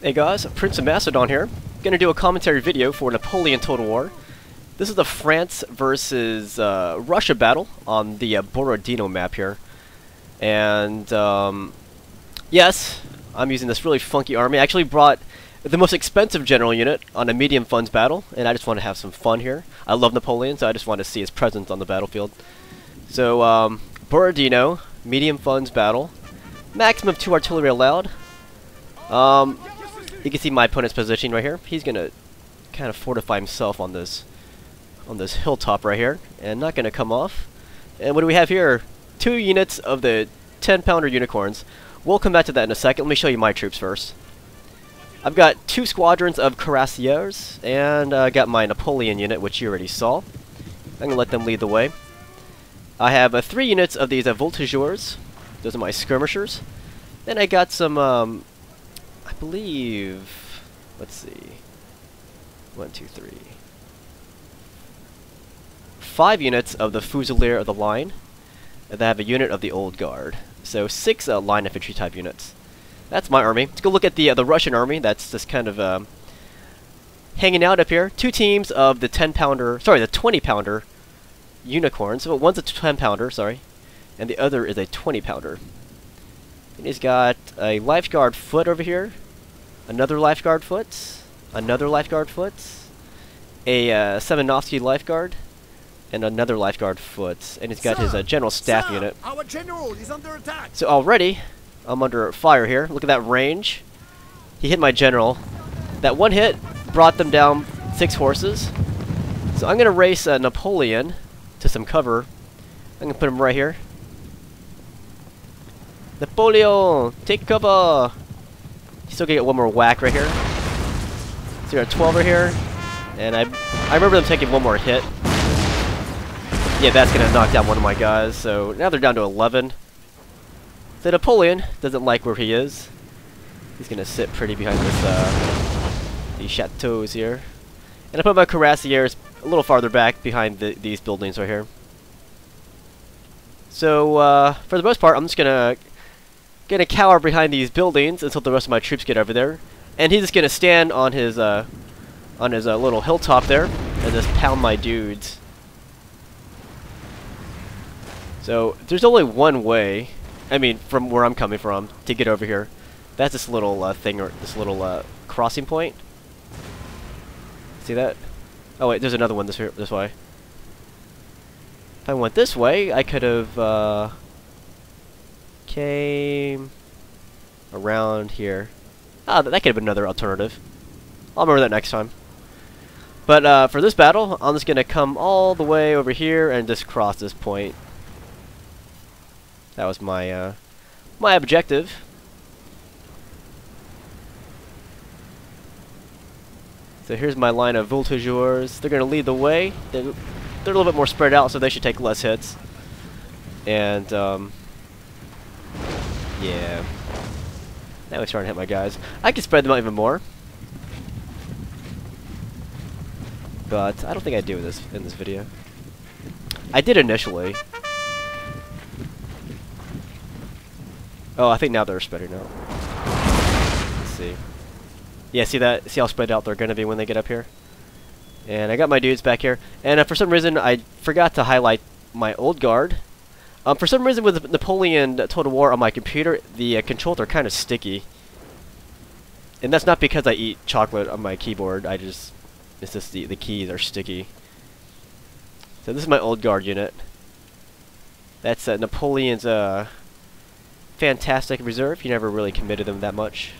Hey guys, PrinceofMacedon here. Gonna do a commentary video for Napoleon Total War. This is the France versus Russia battle on the Borodino map here. And yes, I'm using this really funky army. I actually brought the most expensive general unit on a medium funds battle, and I just want to have some fun here. I love Napoleon, so I just want to see his presence on the battlefield. So Borodino, medium funds battle, maximum 2 artillery allowed. You can see my opponent's position right here. He's gonna kind of fortify himself on this hilltop right here, and not gonna come off. And what do we have here? 2 units of the 10-pounder unicorns. We'll come back to that in a second. Let me show you my troops first. I've got 2 squadrons of cuirassiers, and I got my Napoleon unit, which you already saw. I'm gonna let them lead the way. I have 3 units of these voltigeurs. Those are my skirmishers. Then I got some I believe, let's see, 1, 2, 3, 5 units of the Fusilier of the line, and then I have a unit of the Old Guard. So 6 line infantry type units. That's my army. Let's go look at the Russian army. That's just kind of hanging out up here. 2 teams of the 10-pounder, sorry, the 20-pounder unicorns. So one's a 10-pounder, sorry, and the other is a 20-pounder. And he's got a lifeguard foot over here, another lifeguard foot, another lifeguard foot, a Semenovsky lifeguard, and another lifeguard foot. And he's got his general staff unit. Our general is under attack. So already, I'm under fire here. Look at that range. He hit my general. That one hit brought them down 6 horses. So I'm going to race Napoleon to some cover. I'm going to put him right here. Napoleon, take cover! He's still gonna get one more whack right here. So you're at 12 right here. And I remember them taking one more hit. Yeah, that's gonna knock down one of my guys. So now they're down to 11. So Napoleon doesn't like where he is. He's gonna sit pretty behind this these chateaus here. And I put my cuirassiers a little farther back behind these buildings right here. So for the most part, I'm just gonna cower behind these buildings until the rest of my troops get over there, and he's just gonna stand on his little hilltop there and just pound my dudes. So there's only one way, I mean, from where I'm coming from, to get over here. That's this little thing, or this little crossing point. See that? Oh wait, there's another one this way. If I went this way, I could have came around here. Ah, that could have been another alternative. I'll remember that next time. But for this battle, I'm just gonna come all the way over here and just cross this point. That was my my objective. So here's my line of voltigeurs. They're gonna lead the way. They're a little bit more spread out, so they should take less hits. And yeah. Now he's trying to hit my guys. I can spread them out even more. But I don't think I do this in this video. I did initially. Oh, I think now they're spreading out. Let's see. Yeah, see that? See how spread out they're going to be when they get up here? And I got my dudes back here. And for some reason, I forgot to highlight my Old Guard. For some reason with Napoleon Total War on my computer, the controls are kind of sticky. And that's not because I eat chocolate on my keyboard, it's just the keys are sticky. So this is my Old Guard unit. That's Napoleon's fantastic reserve. He never really committed them that much.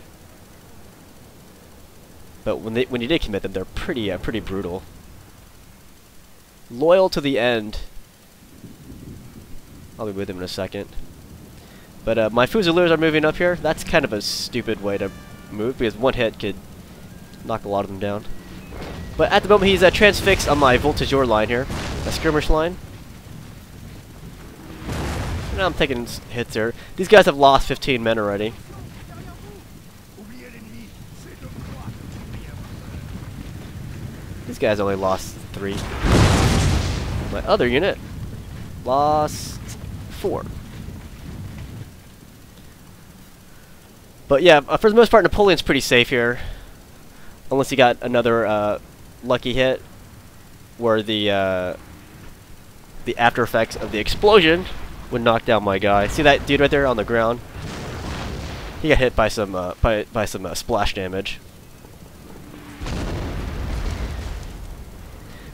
But when you did commit them, they're pretty brutal. Loyal to the end. I'll be with him in a second. But my Fusiliers are moving up here. That's kind of a stupid way to move, because one hit could knock a lot of them down. But at the moment, he's transfixed on my voltigeur line here, a skirmish line. Now I'm taking hits here. These guys have lost 15 men already. These guys only lost 3. My other unit lost 4. But yeah, for the most part, Napoleon's pretty safe here. Unless he got another lucky hit where the after effects of the explosion would knock down my guy. See that dude right there on the ground? He got hit by some splash damage.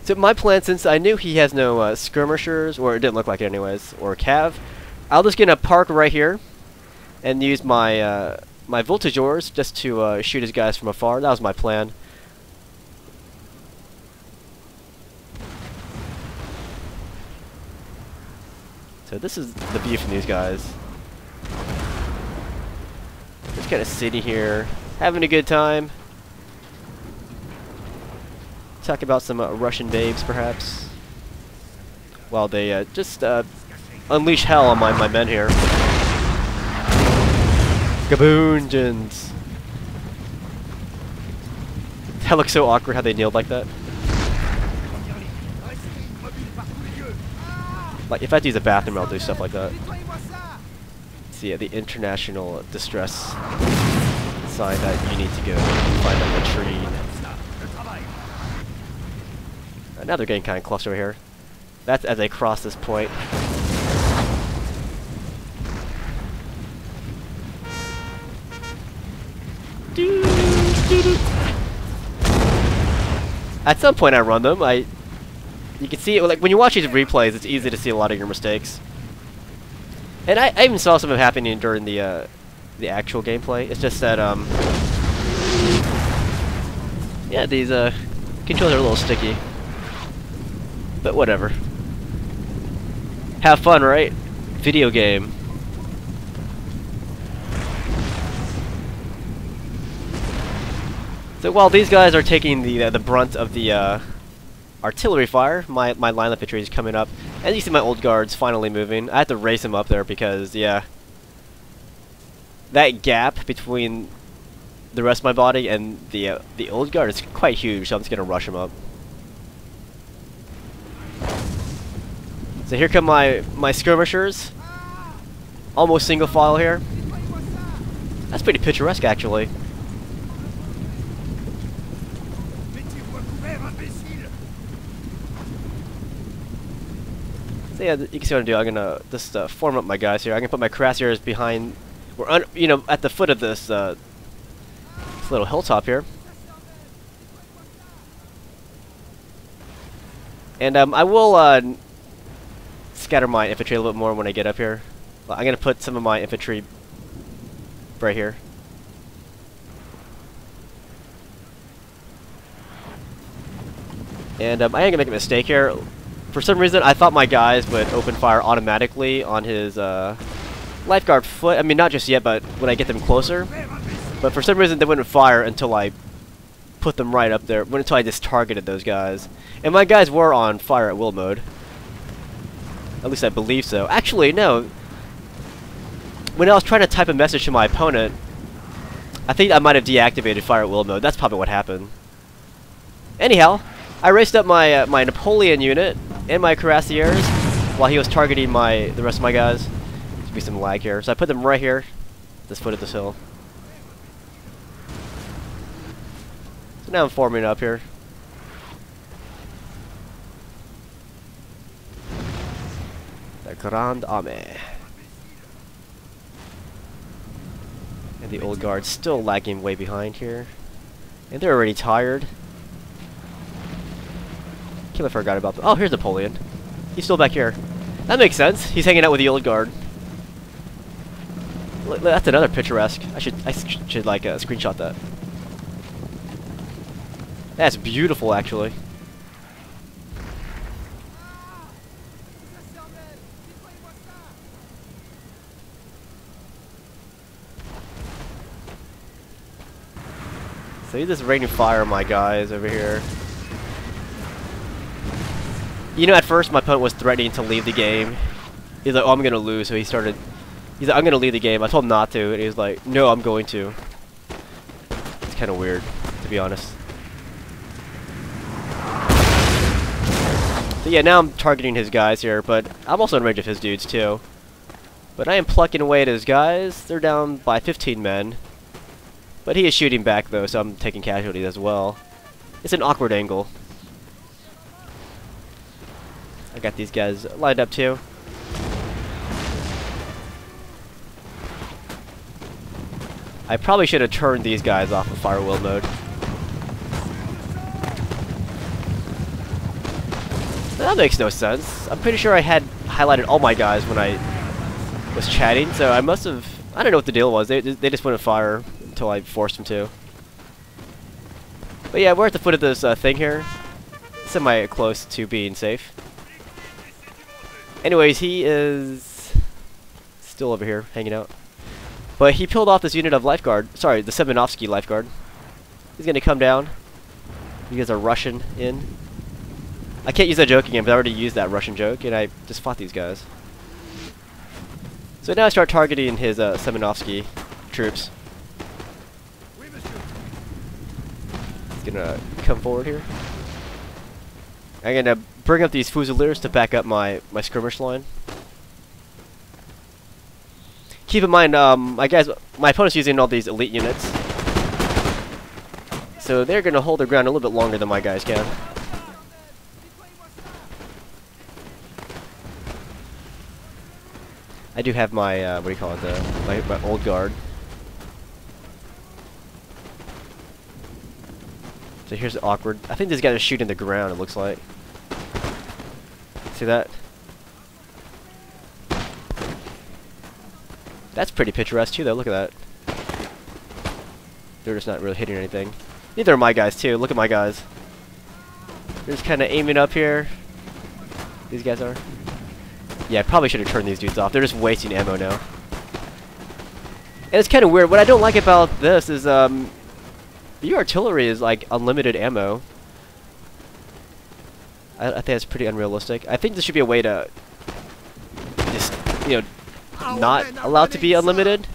So my plan, since I knew he has no skirmishers, or it didn't look like it anyways, or cav, I'll just gonna park right here and use my my voltigeurs just to shoot his guys from afar. That was my plan. So this is the view from these guys. Just kind of sitting here, having a good time. Talk about some Russian babes, perhaps, while they just unleash hell on my men here. Gaboonjins. That looks so awkward how they kneeled like that. Like, if I have to use a bathroom, I'll do stuff like that. See, the international distress sign that you need to go find a latrine. Now they're getting kind of close over here. That's as they cross this point. At some point I run them. You can see it, like when you watch these replays, it's easy to see a lot of your mistakes. And I even saw some of it happening during the actual gameplay. It's just that yeah, these controls are a little sticky. But whatever. Have fun, right? Video game. So while these guys are taking the brunt of the artillery fire, my line infantry is coming up, and you see my old guards finally moving. I have to race them up there because, yeah, that gap between the rest of my body and the old guard is quite huge. So I'm just gonna rush them up. So here come my skirmishers. Almost single file here. That's pretty picturesque, actually. So yeah, you can see what I'm doing. I'm gonna just form up my guys here. I'm gonna put my cuirassiers behind. We're you know, at the foot of this little hilltop here. And I will scatter my infantry a little bit more when I get up here. I'm gonna put some of my infantry right here. And I am gonna make a mistake here. For some reason, I thought my guys would open fire automatically on his lifeguard foot. I mean, not just yet, but when I get them closer. But for some reason, they wouldn't fire until I put them right up there. Until I just targeted those guys. And my guys were on fire at will mode. At least I believe so. Actually, no. When I was trying to type a message to my opponent, I think I might have deactivated fire at will mode. That's probably what happened. Anyhow, I raced up my my Napoleon unit and my cuirassiers while he was targeting the rest of my guys. There's be some lag here, so I put them right here, this foot of this hill. So now I'm forming up here. The Grande Armée. And the old guard's still lagging way behind here. And they're already tired. I forgot about them. Oh, here's Napoleon. He's still back here. That makes sense. He's hanging out with the old guard. That's another picturesque. I should like screenshot that. That's beautiful, actually. So he's just raining fire on my guys over here. You know, at first my opponent was threatening to leave the game. He's like, oh, I'm gonna lose, so he's like, I'm gonna leave the game. I told him not to, and he was like, no, I'm going to. It's kind of weird, to be honest. So yeah, now I'm targeting his guys here, but I'm also in range of his dudes too. But I am plucking away at his guys. They're down by 15 men. But he is shooting back though, so I'm taking casualties as well. It's an awkward angle. I got these guys lined up too. I probably should have turned these guys off of fire wheel mode. That makes no sense. I'm pretty sure I had highlighted all my guys when I was chatting, so I must have... I don't know what the deal was. They just wouldn't fire until I forced them to. But yeah, we're at the foot of this thing here. Semi-close to being safe. Anyways, he is still over here, hanging out. But he peeled off this unit of lifeguard. Sorry, the Semenovsky lifeguard. He's going to come down. You guys are rushing in. I can't use that joke again, but I already used that Russian joke, and I just fought these guys. So now I start targeting his Semenovsky troops. He's going to come forward here. I'm going to bring up these Fusiliers to back up my skirmish line. Keep in mind, my opponent's using all these elite units. So they're going to hold their ground a little bit longer than my guys can. I do have my, what do you call it, my old guard. So here's the awkward. I think this guy is shooting the ground, it looks like. See that? That's pretty picturesque too, though. Look at that. They're just not really hitting anything. Neither are my guys, too. Look at my guys. They're just kind of aiming up here. These guys are. Yeah, I probably should have turned these dudes off. They're just wasting ammo now. And it's kind of weird. What I don't like about this is, your artillery is like unlimited ammo. I think that's pretty unrealistic. I think there should be a way to just, you know, not allowed to be unlimited.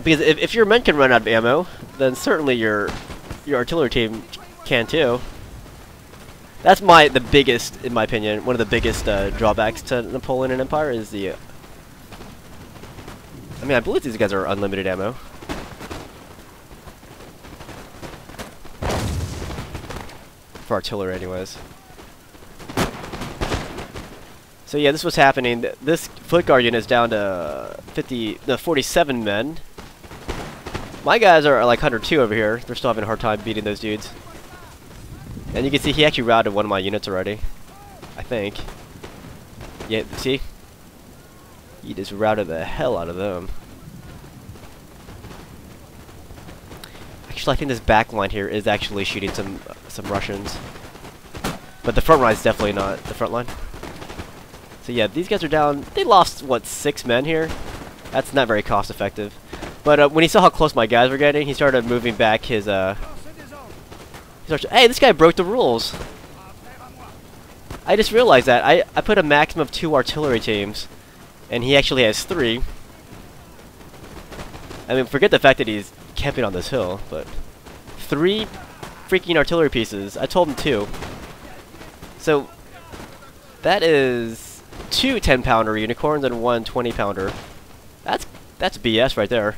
Because if your men can run out of ammo, then certainly your artillery team can too. That's the biggest, in my opinion, one of the biggest drawbacks to Napoleon and Empire is the... I mean, I believe these guys are unlimited ammo. For artillery, anyways. So yeah, this was happening. This foot guard unit is down to 47 men. My guys are like 102 over here. They're still having a hard time beating those dudes. And you can see he actually routed one of my units already. I think. Yeah, see? He just routed the hell out of them. Actually, I think this back line here is actually shooting some Russians. But the front line is definitely not the front line. So yeah, these guys are down. They lost, what, 6 men here? That's not very cost effective. But when he saw how close my guys were getting, he started moving back his... Hey, this guy broke the rules! I just realized that. I put a maximum of 2 artillery teams. And he actually has 3. I mean, forget the fact that he's camping on this hill, but... 3 freaking artillery pieces. I told him 2. So... that is... 2 10-pounder unicorns and 1 20-pounder. That's BS right there.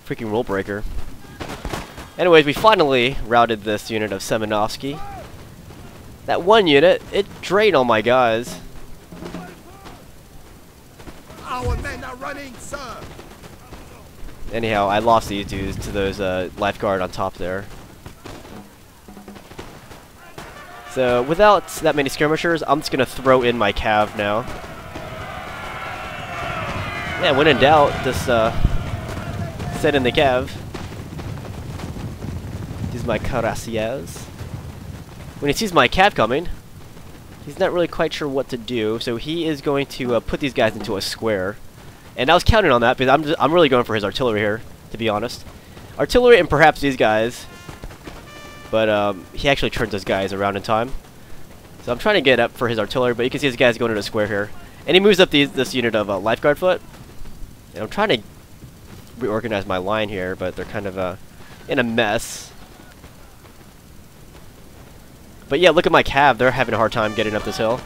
Freaking rule breaker. Anyways, we finally routed this unit of Semenovsky. That one unit, it drained all my guys. Our men are running, sir. Anyhow, I lost these dudes to those lifeguard on top there. So without that many skirmishers, I'm just gonna throw in my cav now. Yeah, when in doubt, just set in the cav. Use my cuirassiers. When he sees my cav coming, he's not really quite sure what to do, so he is going to put these guys into a square. And I was counting on that because I'm really going for his artillery here, to be honest. Artillery and perhaps these guys. But he actually turns those guys around in time. So I'm trying to get up for his artillery, but you can see his guys going into a square here. And he moves up this unit of lifeguard foot. And I'm trying to reorganize my line here, but they're kind of in a mess. But yeah, look at my cav. They're having a hard time getting up this hill.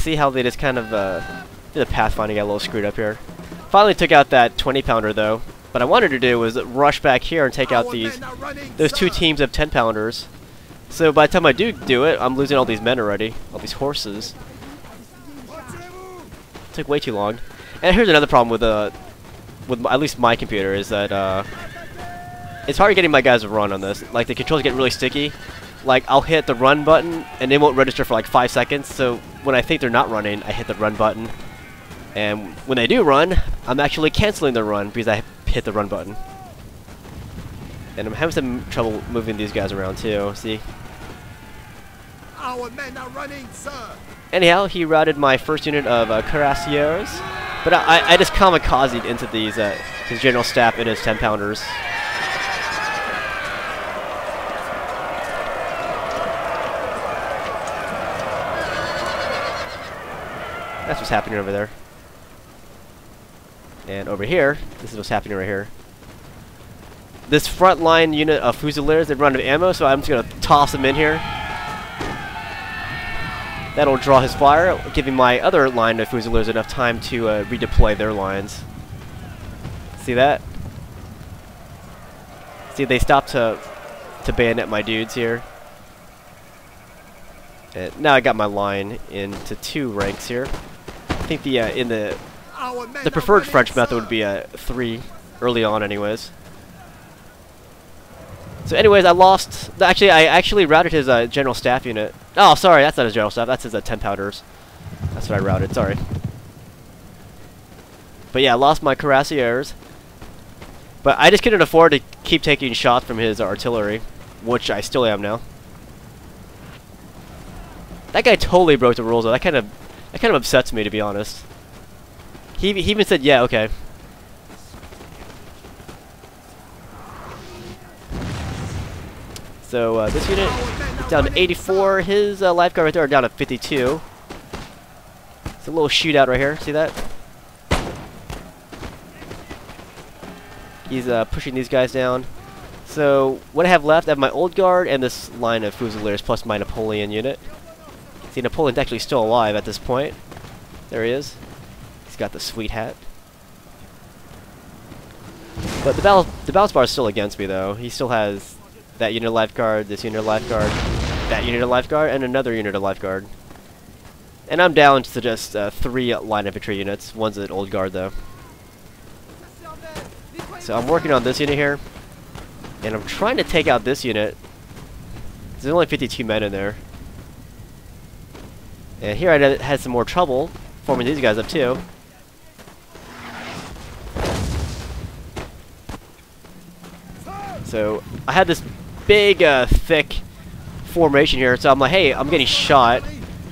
See how they just kind of did the pathfinding, got a little screwed up here. Finally took out that 20-pounder though. What I wanted to do was rush back here and take out those two teams of 10-pounders. So by the time I do it, I'm losing all these men already, all these horses. Took way too long. And here's another problem with at least my computer is that it's hard getting my guys to run on this. Like the controls get really sticky. Like I'll hit the run button and they won't register for like 5 seconds. So when I think they're not running, I hit the run button. And when they do run, I'm actually canceling the run because I hit the run button. And I'm having some trouble moving these guys around too. See? Our men are running, sir. Anyhow, he routed my first unit of cuirassiers, but I just kamikazed into these his general staff and his 10-pounders. That's what's happening over there. And over here, this is what's happening right here. This front line unit of Fusiliers, they run out of ammo, so I'm just going to toss them in here. That'll draw his fire, giving my other line of Fusiliers enough time to redeploy their lines. See that? See, they stopped to bayonet my dudes here. And now I got my line into 2 ranks here. I think the preferred French method would be 3 early on, anyways. So, anyways, I lost. I actually routed his general staff unit. Oh, sorry, that's not his general staff. That's his 10-pounders. That's what I routed. Sorry. But yeah, I lost my cuirassiers. But I just couldn't afford to keep taking shots from his artillery, which I still am now. That guy totally broke the rules though. That kind of upsets me, to be honest. He even said, "Yeah, okay." So this unit is down to 84. His lifeguard right there are down to 52. It's a little shootout right here. See that? He's pushing these guys down. So what I have left, I have my old guard and this line of Fusiliers plus my Napoleon unit. See, Napoleon's actually still alive at this point. There he is. He's got the sweet hat. But the battle bar is still against me, though. He still has that unit of lifeguard, this unit of lifeguard, that unit of lifeguard, and another unit of lifeguard. And I'm down to just 3 line infantry units. One's an old guard, though. So I'm working on this unit here. And I'm trying to take out this unit. There's only 52 men in there. And here I had some more trouble forming these guys up too. So I had this big, thick formation here. So I'm like, hey, I'm getting shot.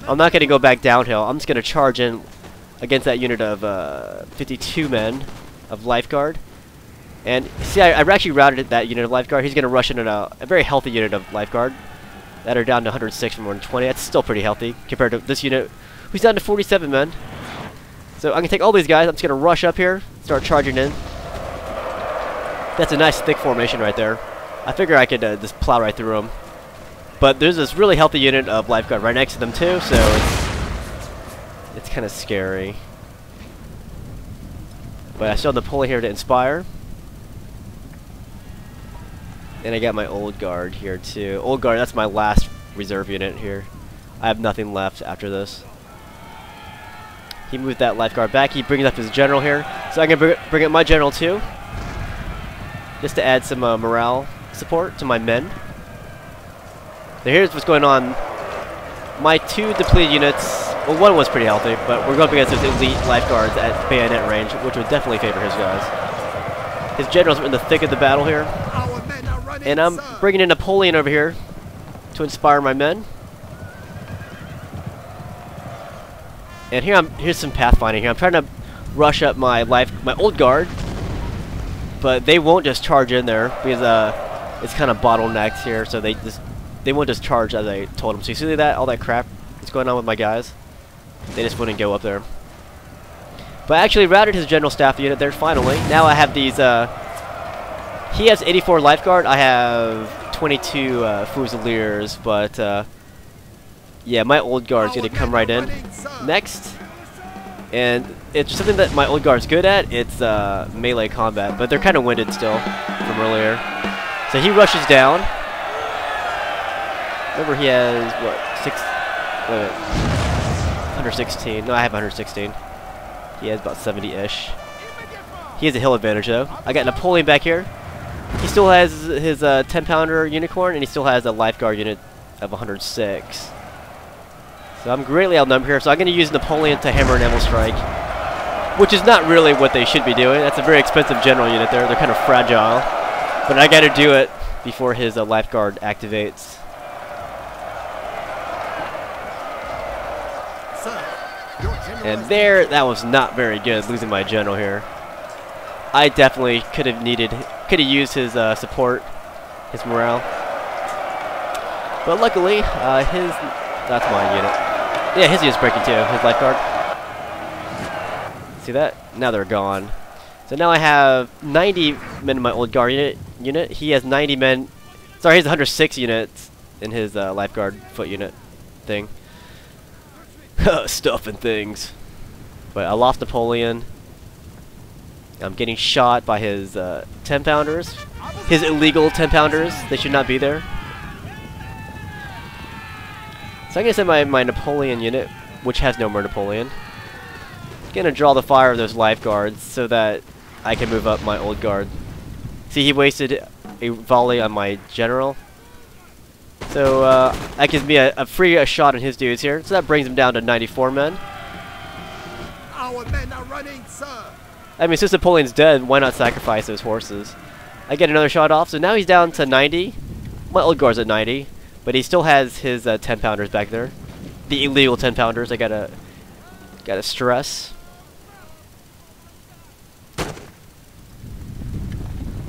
I'm not going to go back downhill. I'm just going to charge in against that unit of 52 men of lifeguard. And see, I actually routed that unit of lifeguard. He's going to rush in a very healthy unit of lifeguard that are down to 106 from 120. That's still pretty healthy compared to this unit, who's down to 47 men. So I'm going to take all these guys. I'm just going to rush up here, start charging in. That's a nice thick formation right there. I figure I could just plow right through them. But there's this really healthy unit of lifeguard right next to them too, so it's kind of scary. But I still have Napoleon here to inspire. And I got my old guard here too. Old guard, that's my last reserve unit here. I have nothing left after this. He moved that lifeguard back. He brings up his general here. So I'm going to bring up my general too. Just to add some morale support to my men. So here's what's going on. My 2 depleted units, well, one was pretty healthy, but we're going up against those elite lifeguards at bayonet range, which would definitely favor his guys. His generals are in the thick of the battle here. And I'm bringing in Napoleon over here to inspire my men. And here's some pathfinding here. I'm trying to rush up my old guard, but they won't just charge in there because it's kind of bottlenecked here. So they won't just charge as I told them. So you see that all that crap that's going on with my guys? They just wouldn't go up there. But I actually routed his general staff unit there finally. Now I have these. He has 84 lifeguard. I have 22 Fusiliers, but Yeah, my old guard's gonna come right in next. And it's something that my old guard's good at. It's melee combat, but they're kind of winded still from earlier. So he rushes down. Remember, he has what, 116. No, I have 116. He has about 70-ish. He has a hill advantage though. I got Napoleon back here. He still has his 10-pounder unicorn, and he still has a lifeguard unit of 106. So I'm greatly outnumbered here, so I'm going to use Napoleon to hammer an Anvil Strike, which is not really what they should be doing. That's a very expensive general unit there. They're kind of fragile. But I got to do it before his lifeguard activates. And there, that was not very good, losing my general here. I definitely could have used his support, his morale. But luckily, that's my unit. Yeah, his unit's breaking too, his lifeguard. See that? Now they're gone. So now I have 90 men in my old guard unit. He has 90 men. Sorry, he has 106 units in his lifeguard foot unit thing. Stuff and things. But I lost Napoleon. I'm getting shot by his 10-pounders. His illegal 10-pounders. They should not be there. So I'm going to send my Napoleon unit, which has no more Napoleon. Going to draw the fire of those lifeguards so that I can move up my old guard. See, he wasted a volley on my general. So that gives me a free shot on his dudes here. So that brings him down to 94 men. Our men are running, sir. I mean, since Napoleon's dead, why not sacrifice those horses? I get another shot off, so now he's down to 90. My old guard's at 90, but he still has his 10-pounders back there. The illegal 10-pounders, I gotta stress.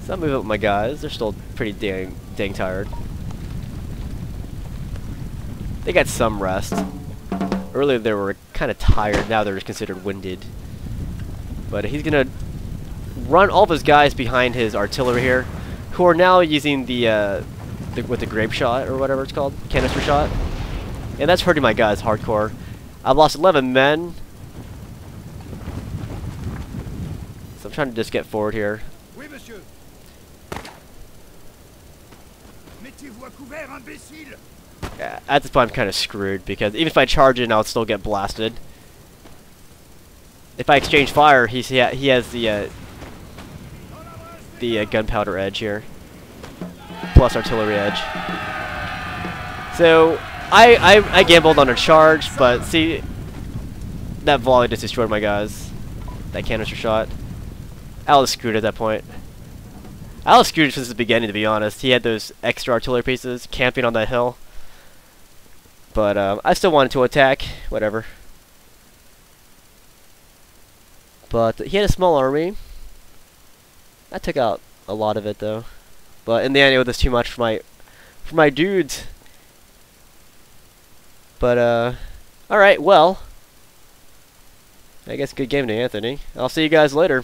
So I'll move up my guys. They're still pretty dang tired. They got some rest. Earlier they were kind of tired, now they're considered winded. But he's gonna run all of his guys behind his artillery here, who are now using the grape shot or whatever it's called, canister shot, and that's hurting my guys hardcore. I've lost 11 men, so I'm trying to just get forward here. Oui, monsieur. Mettez-vous à couvert, imbécile. Yeah, at this point I'm kind of screwed because even if I charge in, I'll still get blasted. If I exchange fire, he has the gunpowder edge here, plus artillery edge. So I gambled on a charge, but see, that volley just destroyed my guys. That canister shot. I was screwed at that point. I was screwed since the beginning, to be honest. He had those extra artillery pieces camping on that hill. But I still wanted to attack, whatever. But he had a small army. I took out a lot of it though. But in the end, it was too much for my dudes. But all right, well, I guess good game to Anthony. I'll see you guys later.